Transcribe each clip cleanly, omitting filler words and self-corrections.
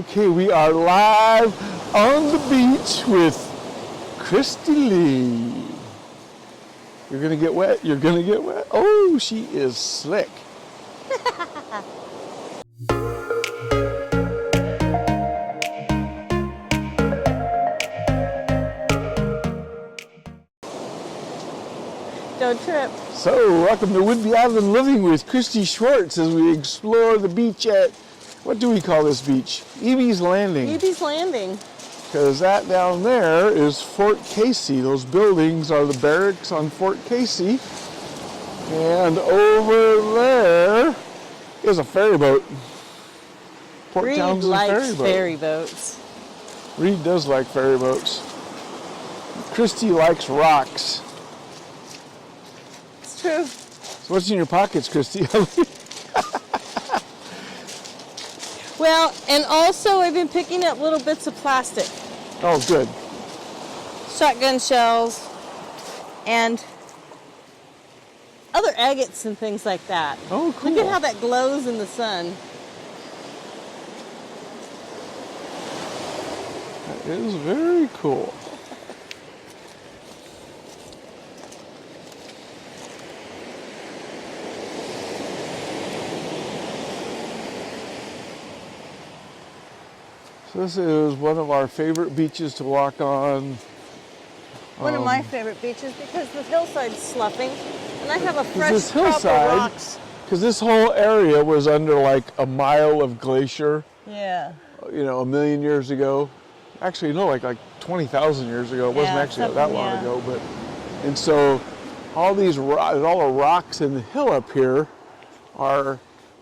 Okay, we are live on the beach with Christy Lee. You're gonna get wet, you're gonna get wet. Oh, she is slick. Don't trip. So, welcome to Whidbey Island Living with Christy Schwartz as we explore the beach at, what do we call this beach? Ebeys Landing. Ebeys Landing. Because that down there is Fort Casey. Those buildings are the barracks on Fort Casey. And over there is a ferry boat. Port Reid Townsend likes ferry boat. boats. Reid does like ferry boats. Christy likes rocks. It's true. So what's in your pockets, Christy? Well, and also I've been picking up little bits of plastic. Oh, good. Shotgun shells and other agates and things like that. Oh, cool. Look at how that glows in the sun. That is very cool. So this is one of our favorite beaches to walk on. One of my favorite beaches because the hillside's sloughing and I have a fresh crop of rocks. Because this whole area was under like a mile of glacier. Yeah. You know, a million years ago. Actually, no, like 20,000 years ago. It wasn't actually that long ago, but. And so, all the rocks in the hill up here are.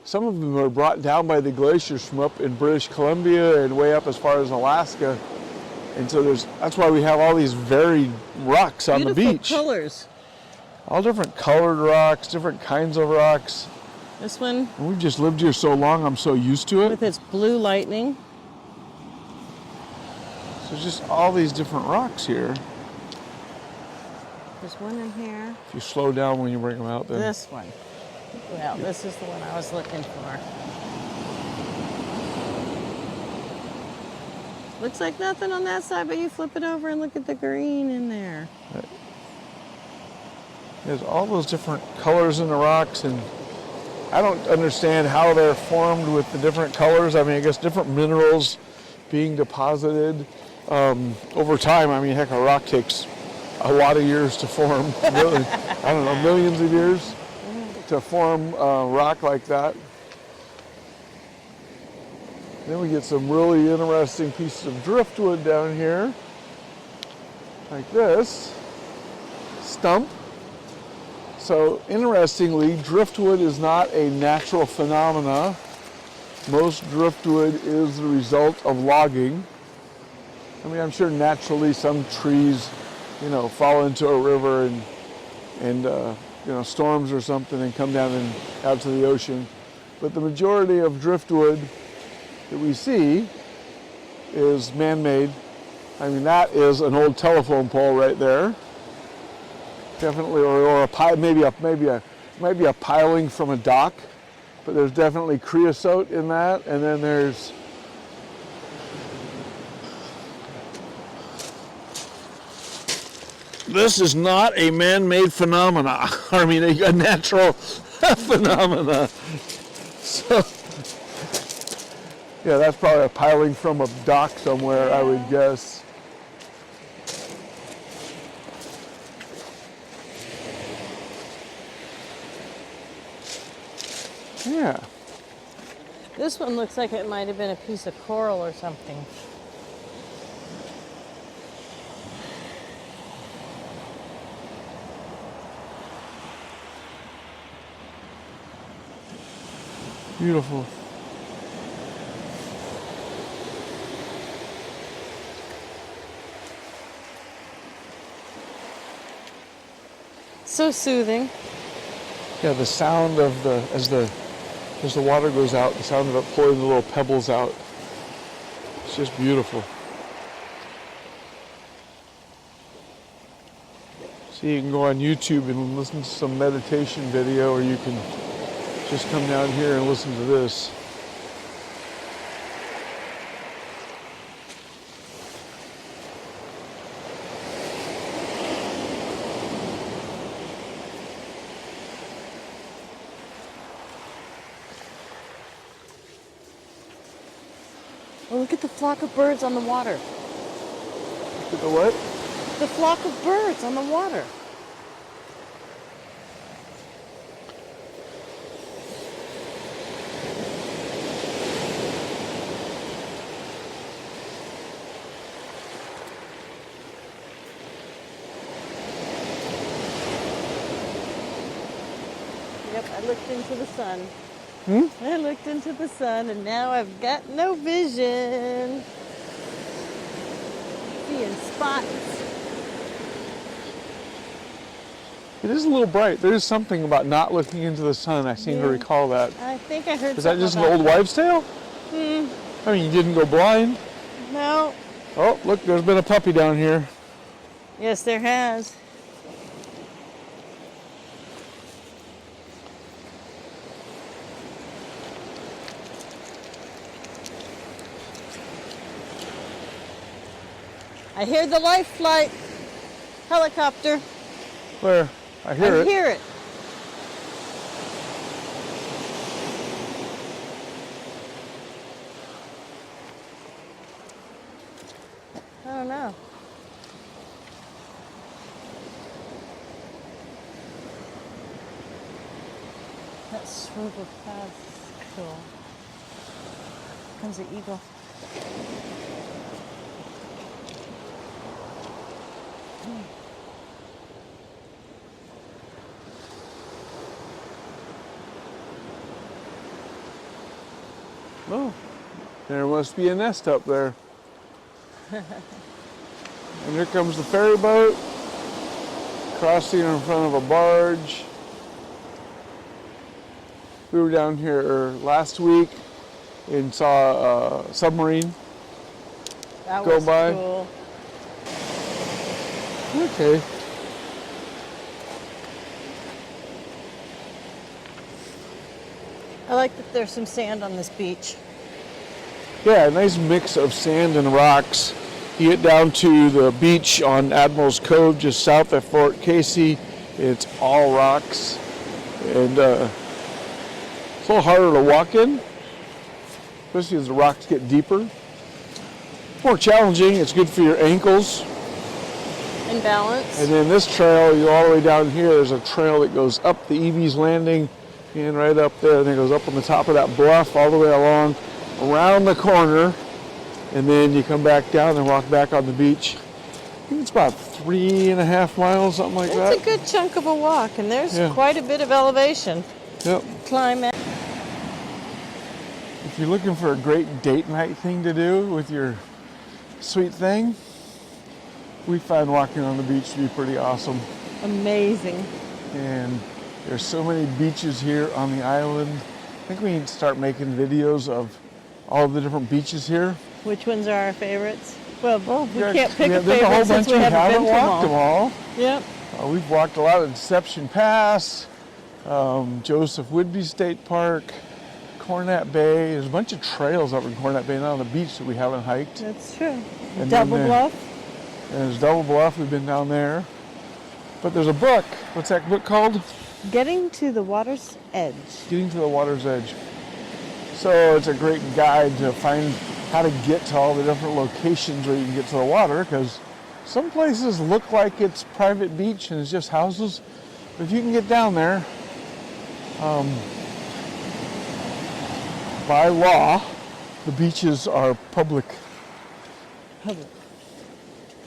Some of them were brought down by the glaciers from up in British Columbia and way up as far as Alaska. And so that's why we have all these varied rocks on the beach. Beautiful colors. All different colored rocks, different kinds of rocks. This one. And we've just lived here so long, I'm so used to it. With its blue lightning. So just all these different rocks here. There's one in here. If you slow down when you bring them out, then. This one. Well, this is the one I was looking for. Looks like nothing on that side, but you flip it over and look at the green in there. There's all those different colors in the rocks, and I don't understand how they're formed with the different colors. I mean, I guess different minerals being deposited over time. I mean, heck, a rock takes a lot of years to form. Really, I don't know, millions of years to form rock like that. Then we get some really interesting pieces of driftwood down here, like this stump. So interestingly, driftwood is not a natural phenomena. Most driftwood is the result of logging. I mean, I'm sure naturally some trees, you know, fall into a river and you know, storms or something and come down and out to the ocean. But the majority of driftwood that we see is man-made. I mean, that is an old telephone pole right there. Definitely, or maybe a piling from a dock, but there's definitely creosote in that, and then there's this is not a man-made phenomena. I mean, a natural phenomena. So, yeah, that's probably a piling from a dock somewhere, I would guess. Yeah. This one looks like it might have been a piece of coral or something. Beautiful. So soothing. Yeah, the sound of as the water goes out, the sound of it pulling the little pebbles out. It's just beautiful. So you can go on YouTube and listen to some meditation video, or you can just come down here and listen to this. Oh, look at the flock of birds on the water. Look at the what? The flock of birds on the water. Yep, I looked into the sun. I looked into the sun and now I've got no vision. Seeing spots. It is a little bright. There is something about not looking into the sun. I seem to recall that. I think I heard Is that something just an about old wives' tale? I mean, you didn't go blind. No. Oh, look, there's been a puppy down here. Yes, there has. I hear the life flight helicopter. Where? I hear it. I hear it. I don't know. That swivel past. Cool. Comes the eagle. Oh, there must be a nest up there. And here comes the ferry boat, crossing in front of a barge. We were down here last week and saw a submarine That go was by. Cool. Okay. I like that there's some sand on this beach. Yeah, a nice mix of sand and rocks. You get down to the beach on Admiral's Cove, just south of Fort Casey. It's all rocks, and it's a little harder to walk in, especially as the rocks get deeper. More challenging. It's good for your ankles. And balance. And then this trail, you go all the way down here. There's a trail that goes up the Ebeys Landing, and right up there, and it goes up on the top of that bluff all the way along, around the corner, and then you come back down and walk back on the beach. I think it's about 3.5 miles, something like that. It's a good chunk of a walk, and there's Yeah. quite a bit of elevation. Yep. Climb out. If you're looking for a great date night thing to do with your sweet thing, we find walking on the beach to be pretty awesome. Amazing. And there's so many beaches here on the island. I think we need to start making videos of all the different beaches here. Which ones are our favorites? Well, we Yeah, can't pick a there's a whole favorite bunch since we we haven't haven't been to walked them them all. all. Yep. We've walked a lot of Deception Pass, Joseph Whidbey State Park, Cornet Bay. There's a bunch of trails up in Cornet Bay, not on the beach, that we haven't hiked. That's true. And Double then Bluff. And there's Double Bluff, we've been down there. But there's a book. What's that book called? Getting to the water's edge. Getting to the Water's Edge. So it's a great guide to find how to get to all the different locations where you can get to the water, because some places look like it's private beach and it's just houses. But if you can get down there, by law, the beaches are public.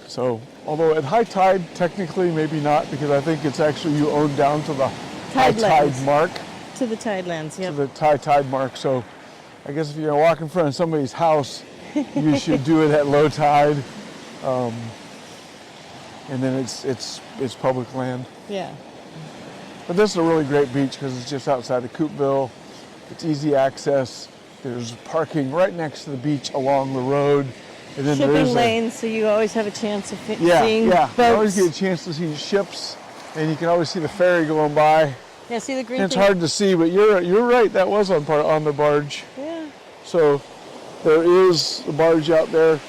So, although at high tide, technically maybe not, because I think it's actually you own down to the high tide mark. To the tidelands, yep. To the high tide mark. So, I guess if you're gonna walk in front of somebody's house, you should do it at low tide, and then it's public land. Yeah. But this is a really great beach because it's just outside of Coupeville. It's easy access. There's parking right next to the beach along the road. And then Shipping lanes, so you always have a chance of seeing you always boats. get a chance to see ships, and you can always see the ferry going by. Yeah, see the green And it's thing? hard to see, but you're right. That was on the barge. Yeah. So there is a barge out there.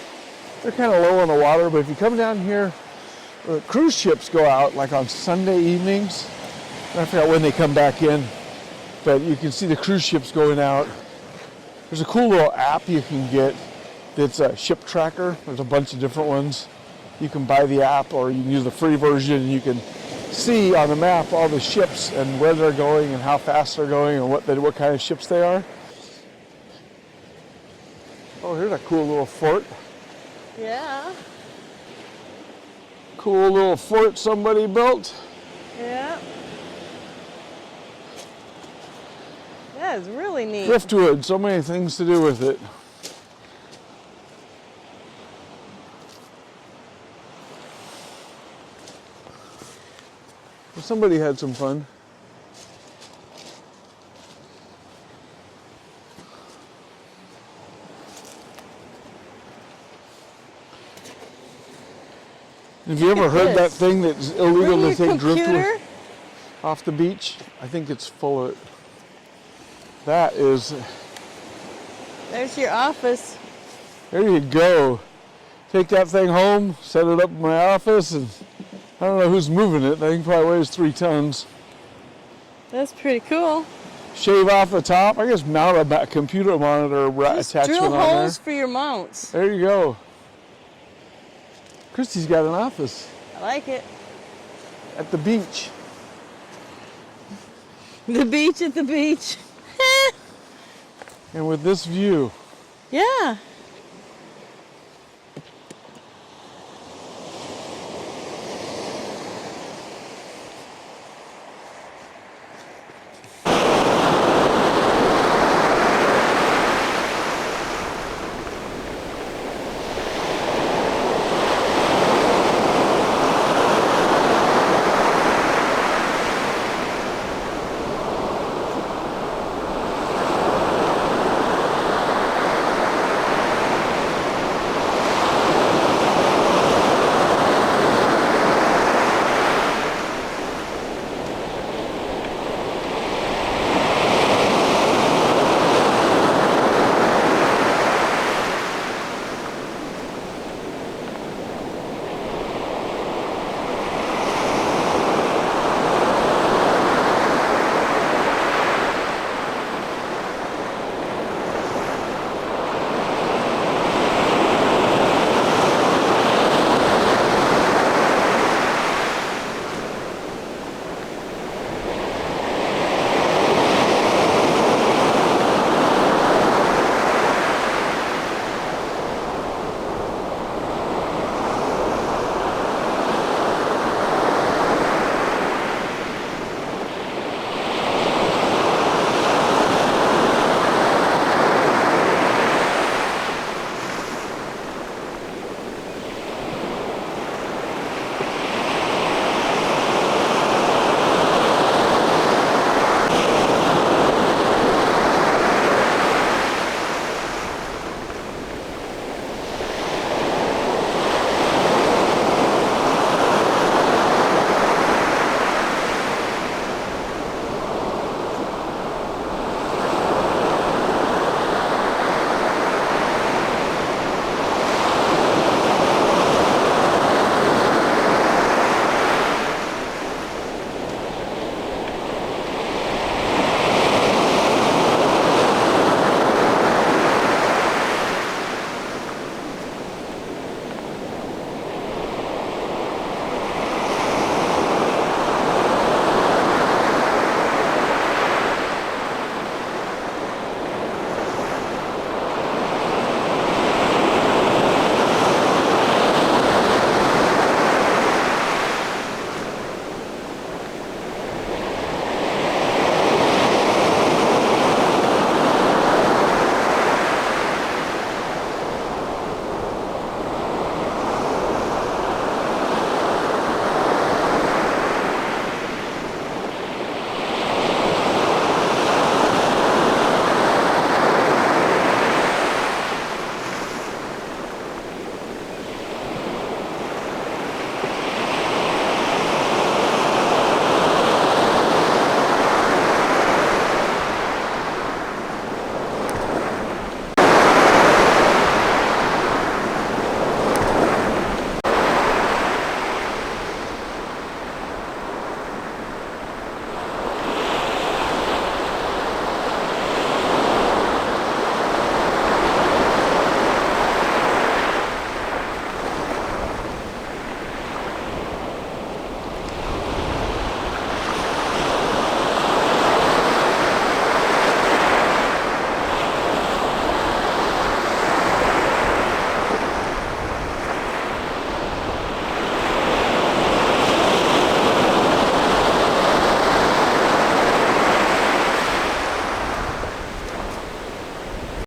They're kind of low on the water, but if you come down here, cruise ships go out like on Sunday evenings. I forgot when they come back in, but you can see the cruise ships going out. There's a cool little app you can get It's a ship tracker. There's a bunch of different ones. You can buy the app or you can use the free version, and you can see on the map all the ships and where they're going and how fast they're going and what kind of ships they are. Oh, here's a cool little fort. Yeah. Cool little fort somebody built. Yeah. That is really neat. Driftwood, so many things to do with it. Well, somebody had some fun. Have you ever heard that thing that's illegal to take driftwood off the beach? I think it's full of it. That is... There's your office. There you go. Take that thing home, set it up in my office, and I don't know who's moving it. I think it probably weighs 3 tons. That's pretty cool. Shave off the top. I guess mount a computer monitor Just attachment drill on there. holes for your mounts. There you go. Christy's got an office. I like it. At the beach. The beach at the beach. And with this view. Yeah.